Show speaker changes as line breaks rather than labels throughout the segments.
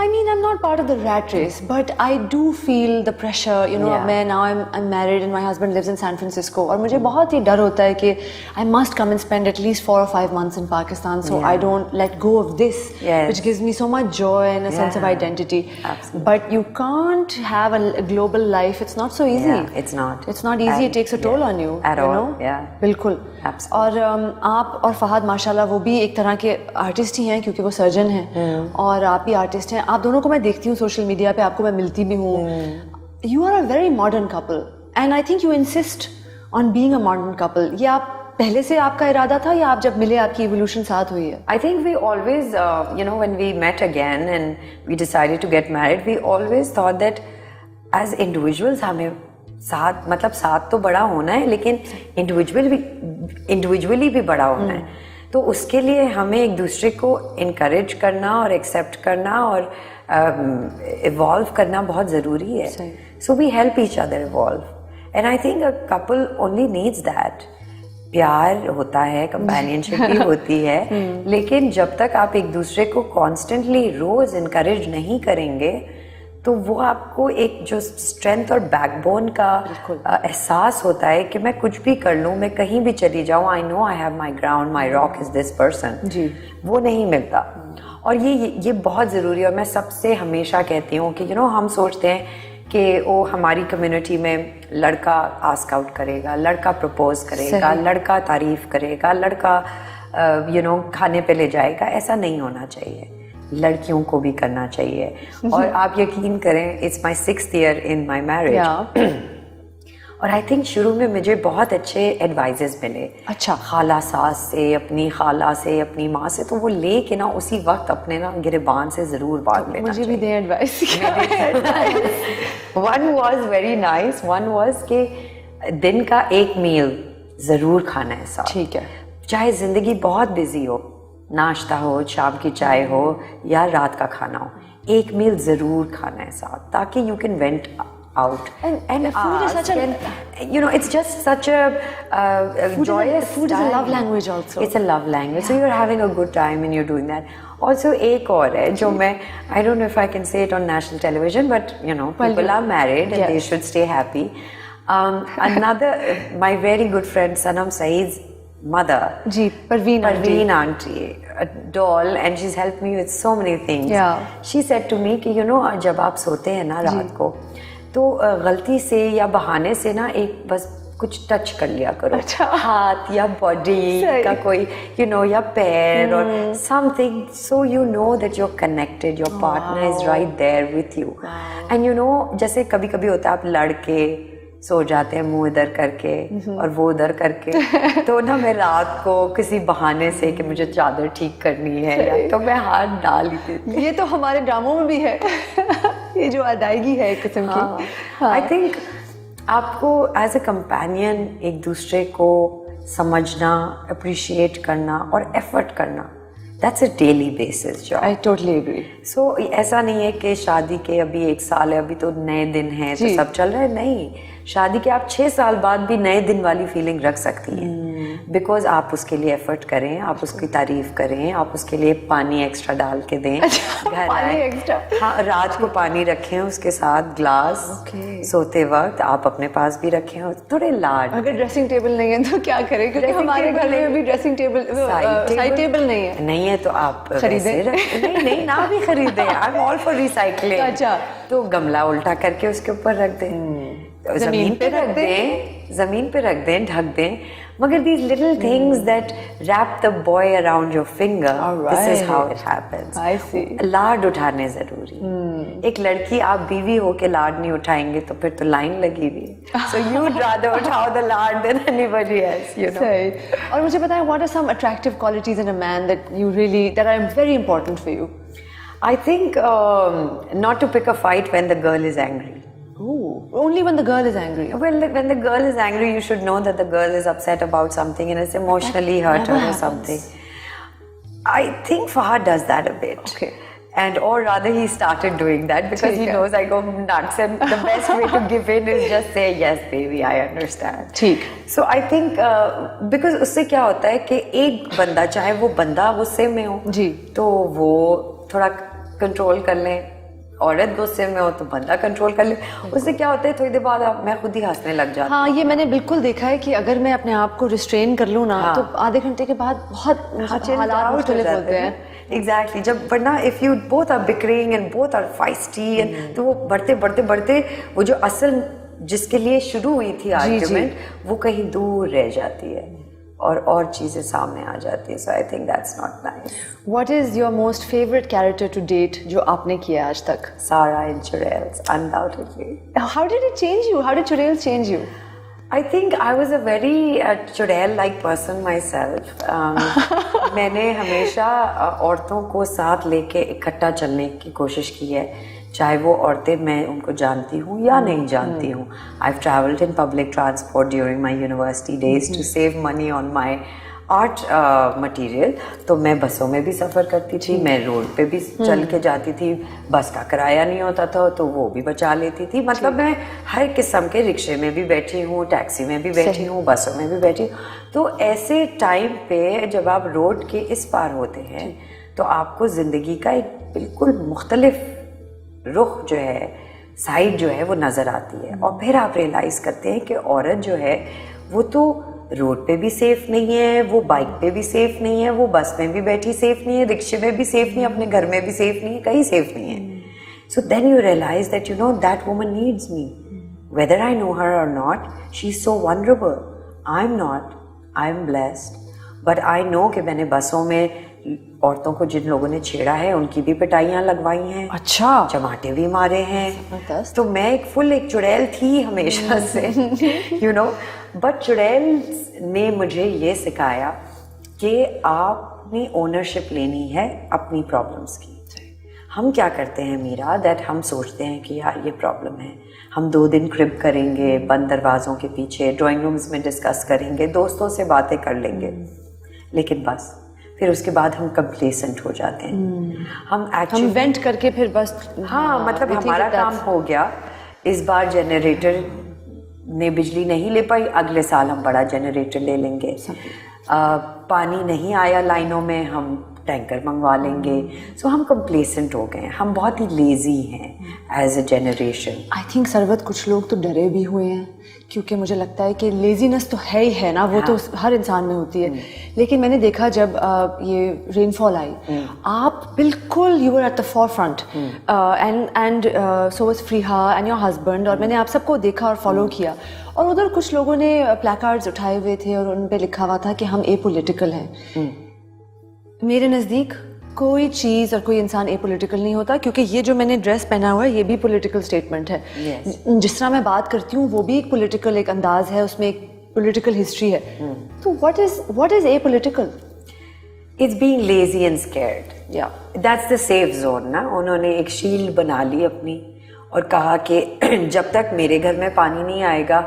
I mean, I'm not part of the rat race, but I do feel the pressure, you know. Now I'm married and my husband lives in San Francisco, اور مجھے بہت ہی ڈر ہوتا ہے کہ I must come and spend at least 4 or 5 months in Pakistan, so I don't let go of this, which gives me so much joy and a sense of identity. Absolutely. But you can't have a global life. It's not so easy.
It's not
easy. It takes a toll on you.
At all.
بالکل. اور آپ اور فہد ماشاء اللہ وہ بھی ایک طرح کے آرٹسٹ ہی ہیں کیونکہ وہ سرجن ہیں اور آپ بھی آرٹسٹ ہیں. آپ دونوں کو میں دیکھتی ہوں سوشل میڈیا پہ, آپ کو میں ملتی بھی ہوں. You are a very modern couple and I think you insist on being a modern couple. یہ آپ پہلے سے آپ کا ارادہ تھا یا آپ جب ملے آپ کی ایولیوشن ساتھ ہوئی ہے؟
I think we always, when we met again and we decided to get married, we always thought that as individuals ہمیں ساتھ, مطلب ساتھ تو بڑا ہونا ہے لیکن انڈیویجولی بھی بڑا ہونا ہے. تو اس کے لیے ہمیں ایک دوسرے کو انکریج کرنا اور ایکسیپٹ کرنا اور ایوالو کرنا بہت ضروری ہے. So we help each other evolve and I think a couple only needs that. پیار ہوتا ہے, کمپینینشپ بھی ہوتی ہے, لیکن جب تک آپ ایک دوسرے کو کانسٹنٹلی روز انکریج نہیں کریں گے تو وہ آپ کو ایک جو اسٹرینتھ اور بیک بون کا احساس ہوتا ہے کہ میں کچھ بھی کر لوں, میں کہیں بھی چلی جاؤں, I know I have my ground, my rock is this person, وہ نہیں ملتا. اور یہ بہت ضروری ہے. اور میں سب سے ہمیشہ کہتی ہوں کہ ہم سوچتے ہیں کہ وہ ہماری کمیونٹی میں لڑکا آسک آؤٹ کرے گا, لڑکا پرپوز کرے گا, لڑکا تعریف کرے گا, لڑکا کھانے پہ لے جائے گا. ایسا نہیں ہونا چاہیے, لڑکیوں کو بھی کرنا چاہیے. اور آپ یقین کریں, it's my 6th year in my marriage. اور آئی تھنک شروع میں مجھے بہت اچھے ایڈوائزز ملے. اچھا. خالہ ساس سے, اپنی خالہ سے, اپنی ماں سے, تو وہ لے کے نا اسی وقت اپنے نا گریبان سے ضرور باندھ لینا.
مجھے بھی دیں advice.
One was very nice. One was کہ دن کا ایک میل ضرور کھانا ہے ساتھ. ٹھیک ہے. چاہے زندگی بہت بزی ہو, ناشتہ ہو, شام کی چائے ہو یا رات کا کھانا ہو, ایک میل ضرور کھانا ہے ساتھ تاکہ you can went out and
food is such
it's just such a joyous
food is a love language also.
It's a love language. So you're having a good time and you're doing that. Also ایک اور ہے جو میں I don't know if I can say it on national television, but people are married and they should stay happy. Another my very good friend Sanam Saeed's mother, Parveen auntie, a doll, and she's helped me with so many things. She said to me کہ جب آپ سوتے ہیں نا رات کو تو غلطی سے یا بہانے سے نا ایک بس کچھ ٹچ کر لیا کرو, ہاتھ یا باڈی کا کوئی یا پیر اور something, so that you are connected, your partner is right there with you. And جیسے کبھی کبھی ہوتا ہے آپ لڑ کے سو جاتے ہیں منہ ادھر کر کے اور وہ ادھر کر کے, تو نا میں رات کو کسی بہانے سے کہ مجھے چادر ٹھیک کرنی ہے تو میں ہاتھ ڈال ہی دیتی.
یہ تو ہمارے ڈراموں میں بھی ہے, یہ جو ادائیگی ہے ایک قسم کی.
آئی تھنک آپ کو ایز اے کمپینین ایک دوسرے کو سمجھنا, اپریشیٹ کرنا اور ایفرٹ کرنا, that's a daily basis job.
I totally agree.
So ایسا نہیں ہے کہ شادی کے ابھی 1 سال ہے, ابھی تو نئے دن ہیں تو سب چل رہا ہے. نہیں, شادی کے آپ 6 سال بعد بھی نئے دن والی فیلنگ رکھ سکتی ہیں, بیکاز آپ اس کے لیے ایفرٹ کریں, آپ اس کی تعریف کریں, آپ اس کے لیے پانی ایکسٹرا ڈال کے دیں, گھر آئیں, ہاں رات کو پانی رکھیں اس کے ساتھ گلاس, سوتے وقت آپ اپنے پاس بھی رکھیں, تھوڑے لاڈ.
اگر ڈریسنگ ٹیبل نہیں ہے تو کیا کریں, کیونکہ ہمارے گھر میں بھی ڈریسنگ ٹیبل سائڈ ٹیبل نہیں ہے
تو آپ
خریدیں.
نہیں نہ بھی خریدیں, I am all for recycling.
اچھا,
تو گملہ الٹا کر کے اس کے اوپر رکھ دیں, زمین پہ رکھ دیں, ڈھک دیں. مگر these little things that wrap the boy around your finger, this is how it happens.
I see.
لاڈ اٹھانے ضروری. ایک لڑکی آپ بیوی ہو کے لاڈ نہیں اٹھائیں گے تو پھر تو لائن لگی ہوئی ہے. So you'd rather اٹھاؤ the lard than anybody else,
صحیح. اور مجھے بتائیں, what are some attractive qualities in a man that are very important for you?
I think not to pick a fight when the girl is angry.
Ooh, only when the girl is angry.
Well, when the girl is angry, you should know that the girl is upset about something and is emotionally hurt or something. I think Fahad does that a bit.
Okay.
And or rather he started doing that because he knows I go nuts, and the best way to give in is just say yes baby, I understand.
ٹھیک.
So I think because اس سے کیا ہوتا ہے کہ ایک بندہ, چاہے وہ بندہ غصے میں ہو,
جی,
تو وہ تھوڑا کنٹرول کر لیں, عورت غصے میں ہو تو بندہ کنٹرول کر لے. اس سے کیا ہوتا ہے تھوڑی دیر بعد میں خود ہی ہنسنے لگ جاتی ہوں.
ہاں یہ میں نے بالکل دیکھا ہے کہ اگر میں اپنے آپ کو ریسٹرین کر لوں نا تو آدھے گھنٹے کے بعد بہت حالات مختلف ہوتے ہیں.
ایگزیکٹلی, جب ورنہ if you both are bickering and both are feisty and تو وہ بڑھتے بڑھتے بڑھتے وہ جو اصل جس کے لیے شروع ہوئی تھی آرگیومنٹ وہ کہیں دور رہ جاتی ہے اور چیزیں سامنے آ جاتی ہیں. So I think that's not nice.
What is your most favourite character to date جو آپ نے کیا آج تک؟
سارا ان چڑیلز, undoubtedly.
How did it change you? How did Chudel change you?
I think I was a very Chudel-like person myself. میں نے ہمیشہ عورتوں کو ساتھ لے کے اکٹھا چلنے کی کوشش کی ہے, چاہے وہ عورتیں میں ان کو جانتی ہوں یا نہیں جانتی ہوں. I've traveled in public transport during my university days to save money on my art material. تو میں بسوں میں بھی سفر کرتی تھی, میں روڈ پہ بھی چل کے جاتی تھی, بس کا کرایہ نہیں ہوتا تھا تو وہ بھی بچا لیتی تھی. مطلب میں ہر قسم کے رکشے میں بھی بیٹھی ہوں, ٹیکسی میں بھی بیٹھی ہوں, بسوں میں بھی بیٹھی ہوں. تو ایسے ٹائم پہ جب آپ روڈ کے اس پار ہوتے ہیں تو آپ کو زندگی کا ایک بالکل مختلف رخ جو ہے, سائڈ جو ہے وہ نظر آتی ہے. اور پھر آپ ریئلائز کرتے ہیں کہ عورت جو ہے وہ تو روڈ پہ بھی سیف نہیں ہے, وہ بائک پہ بھی سیف نہیں ہے, وہ بس میں بھی بیٹھی سیف نہیں ہے, رکشے میں بھی سیف نہیں ہے, اپنے گھر میں بھی سیف نہیں ہے, کہیں سیف نہیں ہے. So then you realize that you know that woman needs me, whether I know her or not. She is so wonderful. I am not, I am blessed, but I know کہ میں نے بسوں میں عورتوں کو جن لوگوں نے چھیڑا ہے ان کی بھی پٹائیاں لگوائی ہیں,
اچھا
چماٹے بھی مارے ہیں. تو میں ایک چڑیل تھی ہمیشہ سے, یو نو. بٹ چڑیل نے مجھے یہ سکھایا کہ آپ نے اونرشپ لینی ہے اپنی پرابلمس کی. ہم کیا کرتے ہیں میرا, دیٹ ہم سوچتے ہیں کہ یار یہ پرابلم ہے, ہم 2 دن کرب کریں گے بند دروازوں کے پیچھے, ڈرائنگ رومز میں ڈسکس کریں گے, دوستوں سے باتیں کر لیں گے, لیکن بس پھر اس کے بعد ہم کمپلیسنٹ ہو جاتے ہیں. ہم
وینٹ کر کے پھر بس
ہاں مطلب ہمارا کام ہو گیا, اس بار جنریٹر نے بجلی نہیں لے پائی, اگلے سال ہم بڑا جنریٹر لے لیں گے. پانی نہیں آیا لائنوں میں, ہم ٹینکر منگوا لیں گے. سو ہم کمپلیسنٹ ہو گئے ہیں, ہم بہت ہی لیزی ہیں as a generation.
I think Sarwat کچھ لوگ تو ڈرے بھی ہوئے ہیں, کیونکہ مجھے لگتا ہے کہ لیزینس تو ہے ہی ہے نا, وہ تو ہر انسان میں ہوتی ہے. لیکن میں نے دیکھا جب یہ رین فال آئی, آپ بالکل you are at the forefront, and so was Fariha and your husband, اور میں نے آپ سب کو دیکھا اور فالو کیا. اور ادھر کچھ لوگوں نے پلیکارڈز اٹھائے ہوئے تھے اور ان پہ لکھا ہوا تھا کہ ہم اے پولیٹیکل ہیں. میرے نزدیک کوئی چیز اور کوئی انسان اے پولیٹیکل نہیں ہوتا, کیونکہ یہ جو میں نے ڈریس پہنا ہوا ہے یہ بھی پولیٹیکل اسٹیٹمنٹ ہے. جس طرح میں بات کرتی ہوں وہ بھی ایک پولیٹیکل ایک انداز ہے, اس میں ایک پولیٹیکل ہسٹری ہے. تو what is apolitical?
It's being lazy and scared. Yeah. That's the safe zone نا. انہوں نے ایک شیلڈ بنا لی اپنی اور کہا کہ جب تک میرے گھر میں پانی نہیں آئے گا,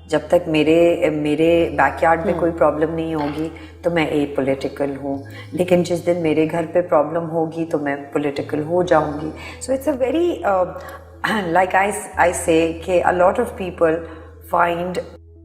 جب تک میرے بیک یارڈ میں کوئی پرابلم نہیں ہوگی تو میں اے پولیٹیکل ہوں, لیکن جس دن میرے گھر پہ پرابلم ہوگی تو میں پولیٹیکل ہو جاؤں گی. So it's a very like I say کہ a lot of people find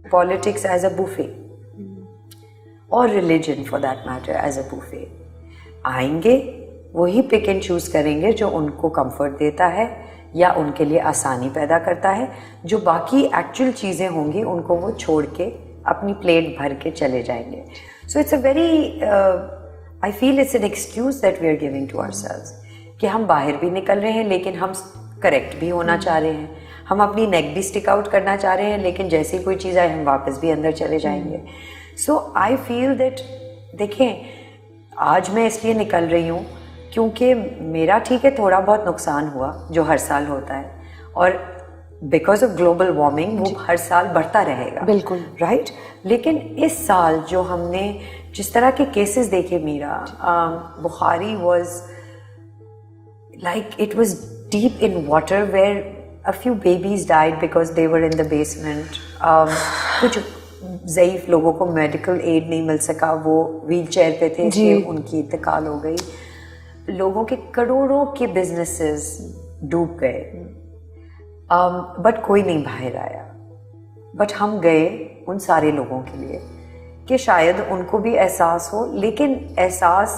politics as a buffet or religion for that matter as a buffet. آئیں گے وہی پک اینڈ چوز کریں گے جو ان کو کمفرٹ دیتا ہے یا ان کے لیے آسانی پیدا کرتا ہے, جو باقی ایکچوئل چیزیں ہوں گی ان کو وہ چھوڑ کے اپنی پلیٹ بھر کے چلے جائیں گے. So it's a very I feel it's an excuse that we are giving to ourselves کہ ہم باہر بھی نکل رہے ہیں لیکن ہم کریکٹ بھی ہونا چاہ رہے ہیں, ہم اپنی نیک بھی اسٹک آؤٹ کرنا چاہ رہے ہیں, لیکن جیسے کوئی چیز آئے ہم واپس بھی اندر چلے جائیں گے. سو آئی فیل دیٹ دیکھیں آج میں اس لیے نکل رہی ہوں کیونکہ میرا ٹھیک ہے تھوڑا بہت نقصان ہوا جو ہر سال ہوتا ہے, اور بیکاز آف گلوبل وارمنگ وہ ہر سال بڑھتا رہے گا,
بالکل
رائٹ. لیکن اس سال جو ہم نے جس طرح کے کیسز دیکھے میرا, Bukhari was like it was deep in water where a few babies died because they were in the basement. کچھ ضعیف لوگوں کو میڈیکل ایڈ نہیں مل سکا, وہ ویل چیئر پہ تھے, ان کی انتقال ہو گئی. لوگوں کے کروڑوں کے بزنسز ڈوب گئے, بٹ کوئی نہیں باہر آیا. بٹ ہم گئے ان سارے لوگوں کے لیے کہ شاید ان کو بھی احساس ہو, لیکن احساس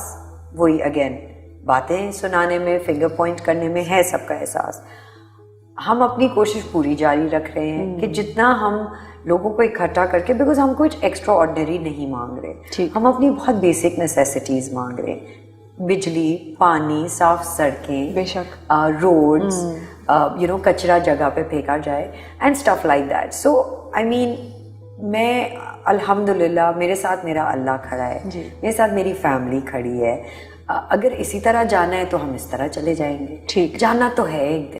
وہی اگین باتیں سنانے میں, فنگر پوائنٹ کرنے میں ہے سب کا احساس. ہم اپنی کوشش پوری جاری رکھ رہے ہیں کہ جتنا ہم لوگوں کو اکٹھا کر کے, بیکاز ہم کچھ ایکسٹرا آرڈنری نہیں مانگ رہے, ہم اپنی بہت بیسک نیسیسٹیز مانگ رہے ہیں, بجلی, پانی, صاف سڑکیں,
بے شک,
روڈز, کچرا جگہ پہ پھینکا جائے اینڈ اسٹف لائک دیٹ. سو آئی مین میں الحمدللہ میرے ساتھ میرا اللہ کھڑا ہے, میرے ساتھ میری فیملی کھڑی ہے. اگر اسی طرح جانا ہے تو ہم اس طرح چلے جائیں گے, جانا تو ہے ایک دن.